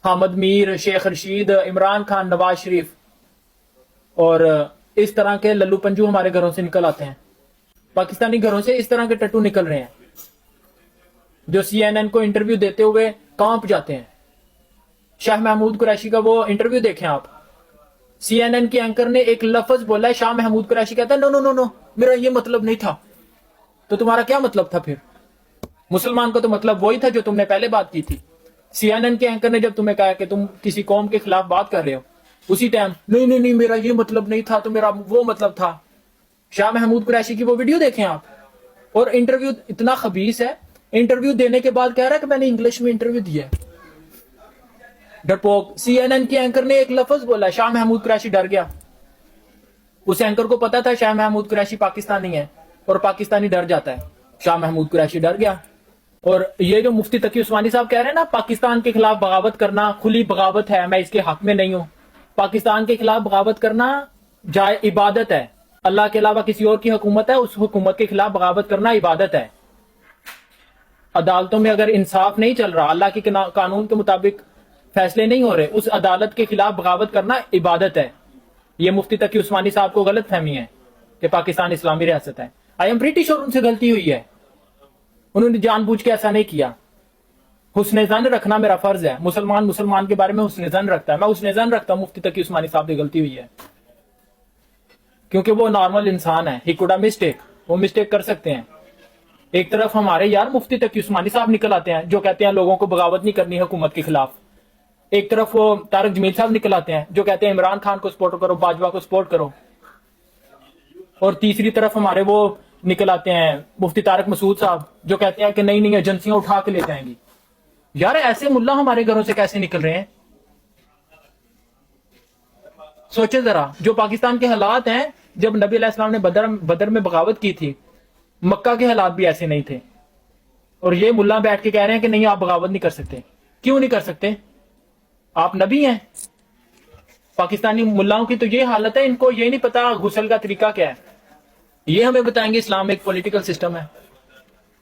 حامد میر، شیخ رشید، عمران خان، نواز شریف اور اس طرح کے للو پنجو ہمارے گھروں سے نکل آتے ہیں. پاکستانی گھروں سے اس طرح کے ٹٹو نکل رہے ہیں جو سی این این کو انٹرویو دیتے ہوئے کانپ جاتے ہیں. شاہ محمود قریشی کا وہ انٹرویو دیکھیں آپ. سی این این کی اینکر نے ایک لفظ بولا ہے، شاہ محمود قریشی کہتا ہے نو نو نو نو، میرا یہ مطلب نہیں تھا. تو تمہارا کیا مطلب تھا پھر؟ مسلمان کو تو مطلب وہی تھا جو تم نے پہلے بات کی تھی. سی این این کے اینکر نے جب تمہیں کہا کہ تم کسی قوم کے خلاف بات کر رہے ہو، اسی ٹائم نہیں نہیں نہیں میرا یہ مطلب نہیں تھا، تو میرا وہ مطلب تھا. شاہ محمود قریشی کی وہ ویڈیو دیکھیں آپ. اور انٹرویو اتنا خبیث ہے، انٹرویو دینے کے بعد کہہ رہا ہے کہ میں نے انگلش میں انٹرویو دیا ہے. ڈرپوک. سی این این کے اینکر نے ایک لفظ بولا، شاہ محمود قریشی ڈر گیا. اس اینکر کو پتا تھا شاہ محمود قریشی پاکستانی ہے اور پاکستانی ڈر جاتا ہے. شاہ محمود قریشی ڈر گیا. اور یہ جو مفتی تقی عثمانی صاحب کہہ رہے ہیں نا پاکستان کے خلاف بغاوت کرنا کھلی بغاوت ہے، میں اس کے حق میں نہیں ہوں. پاکستان کے خلاف بغاوت کرنا جائے عبادت ہے. اللہ کے علاوہ کسی اور کی حکومت ہے، اس حکومت کے خلاف بغاوت کرنا عبادت ہے. عدالتوں میں اگر انصاف نہیں چل رہا، اللہ کے قانون کے مطابق فیصلے نہیں ہو رہے، اس عدالت کے خلاف بغاوت کرنا عبادت ہے. یہ مفتی تقی عثمانی صاحب کو غلط فہمی ہے کہ پاکستان اسلامی ریاست ہے. آئی ایم پریٹی شور ان سے غلطی ہوئی ہے، انہوں نے جان بوجھ کے ایسا نہیں کیا. حسن ظن رکھنا میرا فرض ہے. مسلمان کے بارے میں حسن ظن رکھتا ہے. میں حسن ظن رکھتا ہوں مفتی تقی عثمانی صاحب سے غلطی ہوئی ہے کیونکہ وہ نارمل انسان ہے. ہی کوڈ اے مسٹیک، وہ مسٹیک کر سکتے ہیں. ایک طرف ہمارے یار مفتی تقی عثمانی صاحب نکل آتے ہیں جو کہتے ہیں لوگوں کو بغاوت نہیں کرنی حکومت کے خلاف. ایک طرف وہ طارق جمیل صاحب نکل آتے ہیں جو کہتے ہیں عمران خان کو سپورٹ کرو، باجوہ کو سپورٹ کرو. اور تیسری طرف ہمارے وہ نکل آتے ہیں مفتی طارق مسعود صاحب جو کہتے ہیں کہ نہیں نہیں ایجنسیاں اٹھا کے لے جائیں گی. یار ایسے ملا ہمارے گھروں سے کیسے نکل رہے ہیں؟ سوچے ذرا. جو پاکستان کے حالات ہیں، جب نبی علیہ السلام نے بدر میں بغاوت کی تھی، مکہ کے حالات بھی ایسے نہیں تھے. اور یہ ملا بیٹھ کے کہہ رہے ہیں کہ نہیں آپ بغاوت نہیں کر سکتے. کیوں نہیں کر سکتے؟ آپ نبی ہیں. پاکستانی ملاؤں کی تو یہ حالت ہے، ان کو یہ نہیں پتا غسل کا طریقہ کیا ہے. یہ ہمیں بتائیں گے اسلام ایک پولیٹیکل سسٹم ہے.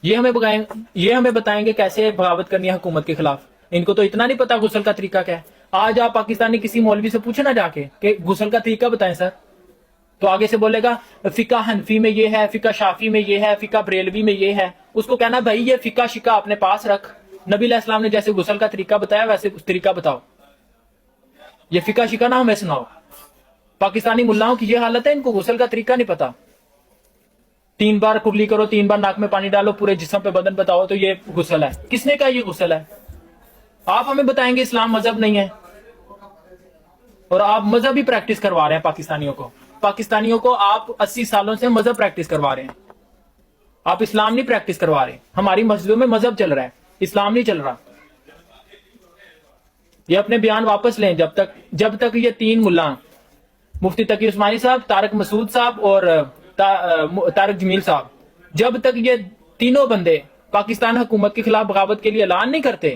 یہ ہمیں بتائیں گے کیسے بغاوت کرنی ہے حکومت کے خلاف. ان کو تو اتنا نہیں پتا غسل کا طریقہ کیا ہے. آج آپ پاکستانی کسی مولوی سے پوچھیں نا جا کے کہ غسل کا طریقہ بتائیں سر، تو آگے سے بولے گا فقہ حنفی میں یہ ہے، فقہ شافی میں یہ ہے، فقہ بریلوی میں یہ ہے. اس کو کہنا بھائی یہ فقہ شکا اپنے پاس رکھ، نبی علیہ السلام نے جیسے غسل کا طریقہ بتایا ویسے اس طریقہ بتاؤ. یہ فقہ شکا نہ ہمیں سناؤ. پاکستانی ملاؤں کی یہ حالت ہے، ان کو غسل کا طریقہ نہیں پتا. 3 بار کلی کرو، 3 بار ناک میں پانی ڈالو، پورے جسم پہ بدن بتاؤ تو یہ غسل ہے. کس نے کہا یہ غسل ہے؟ آپ ہمیں بتائیں گے اسلام مذہب نہیں ہے. اور آپ مذہب ہی پریکٹس کروا رہے ہیں پاکستانیوں کو آپ 80 سالوں سے مذہب پریکٹس کروا رہے ہیں. آپ اسلام نہیں پریکٹس کروا رہے. ہماری مسجدوں میں مذہب چل رہا ہے، اسلام نہیں چل رہا. یہ اپنے بیان واپس لیں. جب تک یہ 3 ملا مفتی تقی عثمانی صاحب، طارق مسعود صاحب اور طارق جمیل صاحب، جب تک یہ تینوں بندے پاکستان حکومت کے خلاف بغاوت کے لیے اعلان نہیں کرتے،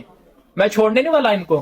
میں چھوڑنے نہیں والا ان کو.